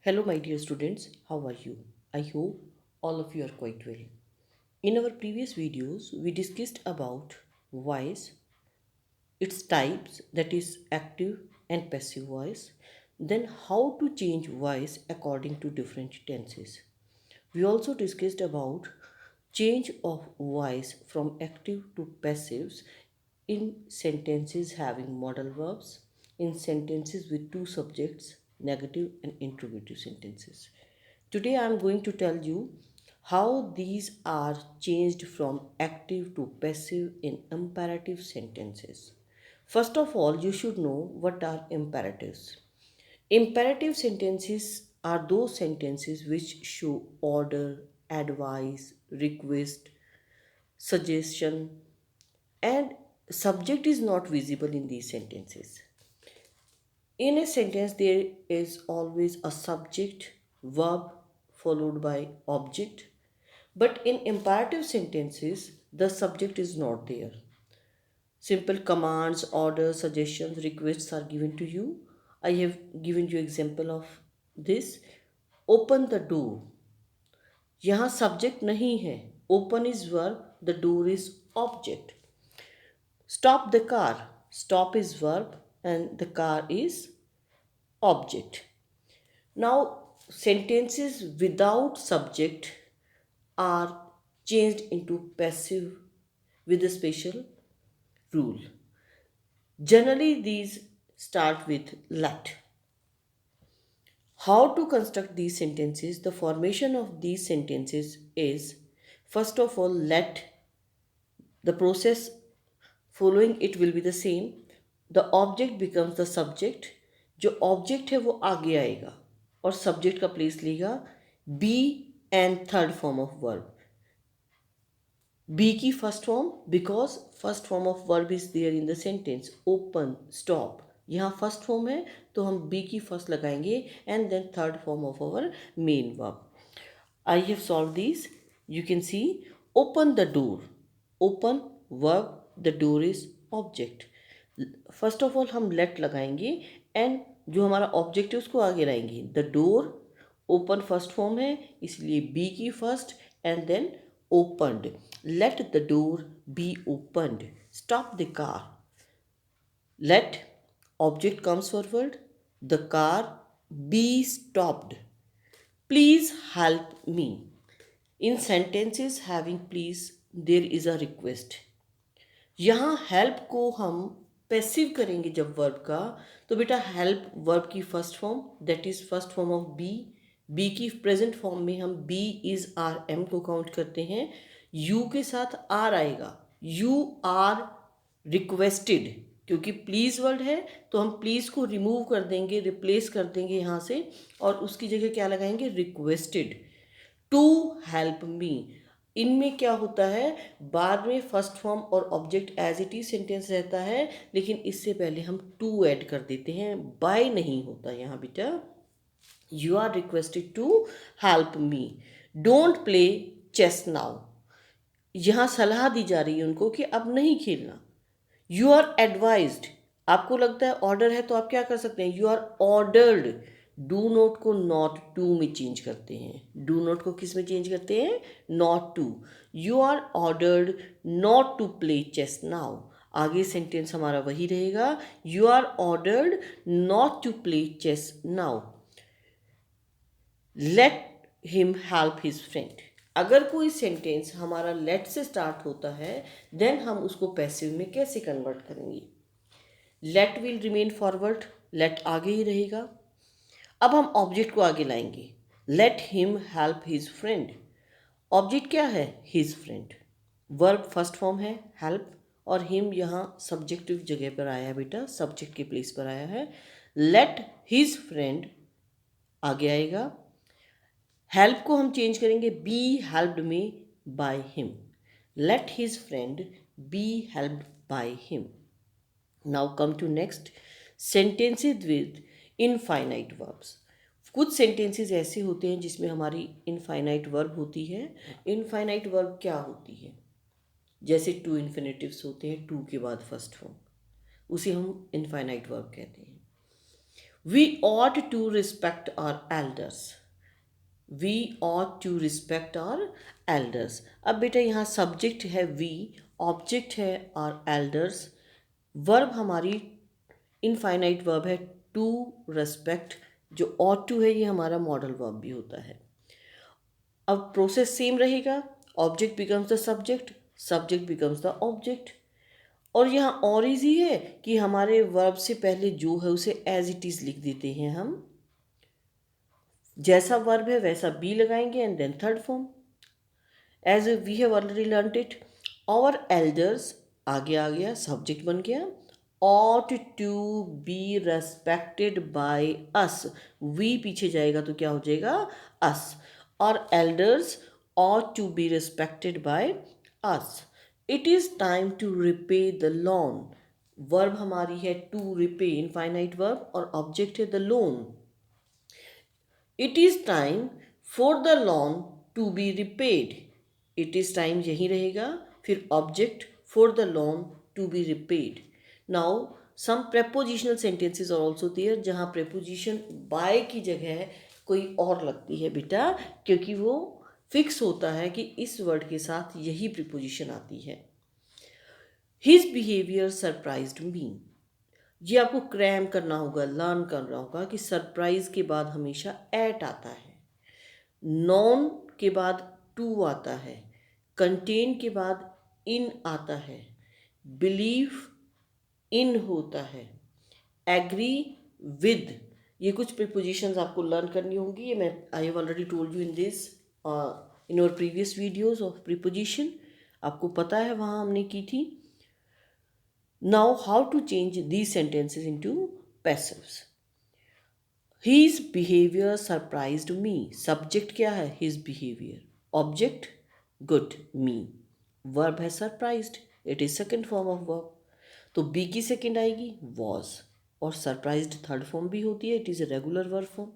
Hello, my dear students. How are you? I hope all of you are quite well. In our previous videos, we discussed about voice, its types, that is active and passive voice, then how to change voice according to different tenses. We also discussed about change of voice from active to passives in sentences having modal verbs, in sentences with two subjects, negative and interrogative sentences. Today I am going to tell you how these are changed from active to passive in imperative sentences. First of all, you should know what are imperatives. Imperative sentences are those sentences which show order, advice, request, suggestion, and subject is not visible in these sentences. In a sentence, there is always a subject, verb followed by object, but in imperative sentences, the subject is not there. Simple commands, orders, suggestions, requests are given to you. I have given you example of this. Open the door. यहाँ subject नहीं है. Open is verb, the door is object. Stop the car. Stop is verb and the car is object. Now, sentences without subject are changed into passive with a special rule. Generally, these start with let. How to construct these sentences? The formation of these sentences is first of all, let the process following it will be the same. The object becomes the subject. जो object है वो आगे आएगा और subject का place लेगा be and third form of verb. Be की first form because first form of verb is there in the sentence. Open, stop, यहाँ फर्स्ट फॉर्म है तो हम बी की फर्स्ट लगाएंगे and then third form of our main verb. I have solve this. You can see open the door. Open verb, the door is object. First of all हम let लगाएंगे and जो हमारा object है उसको आगे लाएंगे. The door, open first form है इसलिए बी की first and then opened. Let the door be opened. Stop the car. Let object comes forward. The car be stopped. Please help me. In sentences having please, there is a request. यहाँ help को हम passive करेंगे जब verb का, तो बेटा help verb की first form that is first form of be. Be की प्रेजेंट फॉर्म में हम बी इज आर एम को काउंट करते हैं. यू के साथ आर आएगा. यू आर रिक्वेस्टेड, क्योंकि प्लीज़ वर्ड है तो हम प्लीज़ को रिमूव कर देंगे, रिप्लेस कर देंगे यहाँ से और उसकी जगह क्या लगाएंगे? रिक्वेस्टेड. To help me. इनमें क्या होता है, बाद में फर्स्ट फॉर्म और object as it is sentence रहता है, लेकिन इससे पहले हम टू ऐड कर देते हैं. बाय नहीं होता यहाँ बेटा. You are requested to help me. Don't play chess now. यहाँ सलाह दी जा रही है उनको कि अब नहीं खेलना. You are advised. आपको लगता है ऑर्डर है तो आप क्या कर सकते हैं? You are ordered. Do not को नॉट टू में चेंज करते हैं. डू नॉट को किस में चेंज करते हैं? Not to. You are ordered not to play chess now. आगे सेंटेंस हमारा वही रहेगा. You are ordered not to play chess now. Let him help his friend. अगर कोई सेंटेंस हमारा लेट से स्टार्ट होता है देन हम उसको पैसिव में कैसे कन्वर्ट करेंगे? Let will remain forward. Let आगे ही रहेगा. अब हम ऑब्जेक्ट को आगे लाएंगे. Let him help his friend. Object क्या है? His friend. Verb first form है हेल्प और हिम यहाँ सब्जेक्टिव जगह पर आया है बेटा, सब्जेक्ट के प्लेस पर आया है. लेट हिज फ्रेंड आगे आएगा. हेल्प को हम चेंज करेंगे be helped me by him. Let his friend be helped by him. Now come to next sentences with infinite verbs. कुछ सेंटेंसेस ऐसे होते हैं जिसमें हमारी इनफाइनाइट वर्ब होती है. इनफाइनाइट वर्ब क्या होती है? जैसे टू इन्फिनेटिव्स होते हैं, टू के बाद फर्स्ट फॉर्म, उसे हम इनफाइनाइट वर्ब कहते हैं. We ought to respect our elders. We ought to respect our elders. अब बेटा यहाँ सब्जेक्ट है we, ऑब्जेक्ट है our elders, वर्ब हमारी इनफाइनाइट वर्ब है टू रेस्पेक्ट, जो ought to है ये हमारा मॉडल वर्ब भी होता है। अब प्रोसेस सेम रहेगा, object becomes the subject, subject becomes the object. और यहाँ और इजी है कि हमारे वर्ब से पहले जो है उसे एज इट इज़ लिख देते हैं हम, जैसा वर्ब है वैसा बी लगाएंगे and then third form, as we have already learned it. Our elders आगे आ गया, सब्जेक्ट बन गया, ought to be respected by us, we पीछे जाएगा तो क्या हो जाएगा us, और elders ought to be respected by us। it is time to repay the loan, verb हमारी है to repay इनफाइनाइट वर्ब और ऑब्जेक्ट है the loan। it is time for the loan to be repaid, it is time यही रहेगा, फिर object for the loan to be repaid। now some prepositional sentences are also there जहाँ preposition by की जगह कोई और लगती है बेटा, क्योंकि वो फिक्स होता है कि इस वर्ड के साथ यही preposition आती है। his behavior surprised me, ये आपको क्रैम करना होगा, लर्न करना होगा कि सरप्राइज के बाद हमेशा एट आता है, नॉन के बाद टू आता है, कंटेन के बाद इन आता है, बिलीव इन होता है, एग्री विद, ये कुछ प्रीपोजिशंस आपको लर्न करनी होंगी। ये मैं I have already told you in this in our previous videos of preposition, आपको पता है वहाँ हमने की थी। Now how to change these sentences into passives? His behavior surprised me, subject क्या है his behavior, object good me, verb है surprised, it is second form of verb, तो be की second आएगी was, और surprised third form भी होती है, it is a regular verb form।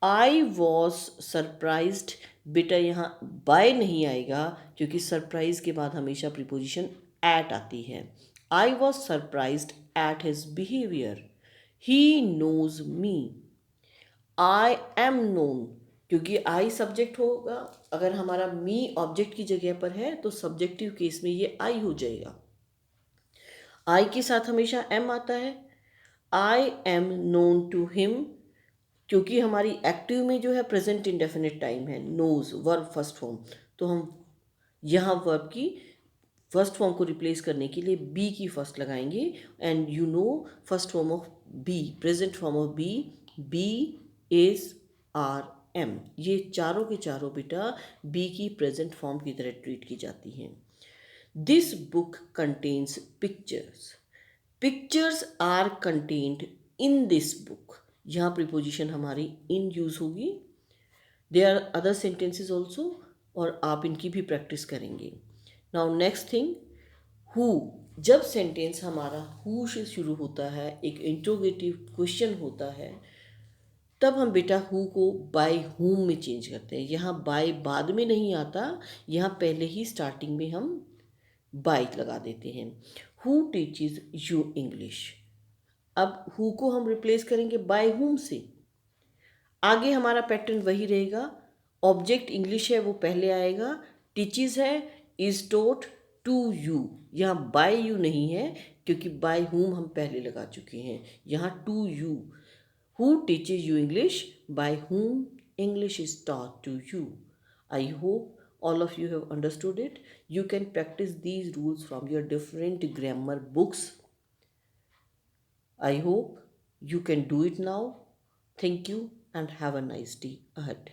I was surprised, बेटा यहाँ by नहीं आएगा क्योंकि सरप्राइज के बाद हमेशा प्रीपोजिशन at आती है। I was surprised at his behavior. He knows me. I am known, क्योंकि I सब्जेक्ट होगा, अगर हमारा me ऑब्जेक्ट की जगह पर है तो सब्जेक्टिव केस में ये I हो जाएगा। I के साथ हमेशा am आता है। I am known to him, क्योंकि हमारी एक्टिव में जो है प्रेजेंट इंडेफिनिट टाइम है, नोज वर्ब फर्स्ट फॉर्म, तो हम यहाँ वर्ब की फर्स्ट फॉर्म को रिप्लेस करने के लिए बी की फर्स्ट लगाएंगे, and you know first form of be, present form of be, be is are am, ये चारों के चारों बेटा बी की प्रेजेंट फॉर्म की तरह ट्रीट की जाती हैं। This book contains pictures, pictures are contained in this book, यहाँ प्रीपोजिशन हमारी इन यूज होगी। There are other sentences also, और आप इनकी भी प्रैक्टिस करेंगे। नाउ नेक्स्ट थिंग, हु, जब सेंटेंस हमारा हु से शुरू होता है, एक इंट्रोगेटिव क्वेश्चन होता है, तब हम बेटा हु को बाय हुम में चेंज करते हैं। यहाँ बाय बाद में नहीं आता, यहाँ पहले ही स्टार्टिंग में हम बाय लगा देते हैं। हु टीचेस यू इंग्लिश, अब हु को हम रिप्लेस करेंगे बाय हुम से। आगे हमारा पैटर्न वही रहेगा, ऑब्जेक्ट इंग्लिश है वो पहले आएगा, टीचेस है इज टोट टू यू, यहाँ बाय यू नहीं है क्योंकि बाय हुम हम पहले लगा चुके हैं, यहाँ to you. Who teaches you English, by whom English is taught to you. I hope all of you have understood it. You can practice these rules from your different grammar books. I hope you can do it now. Thank you and have a nice day ahead.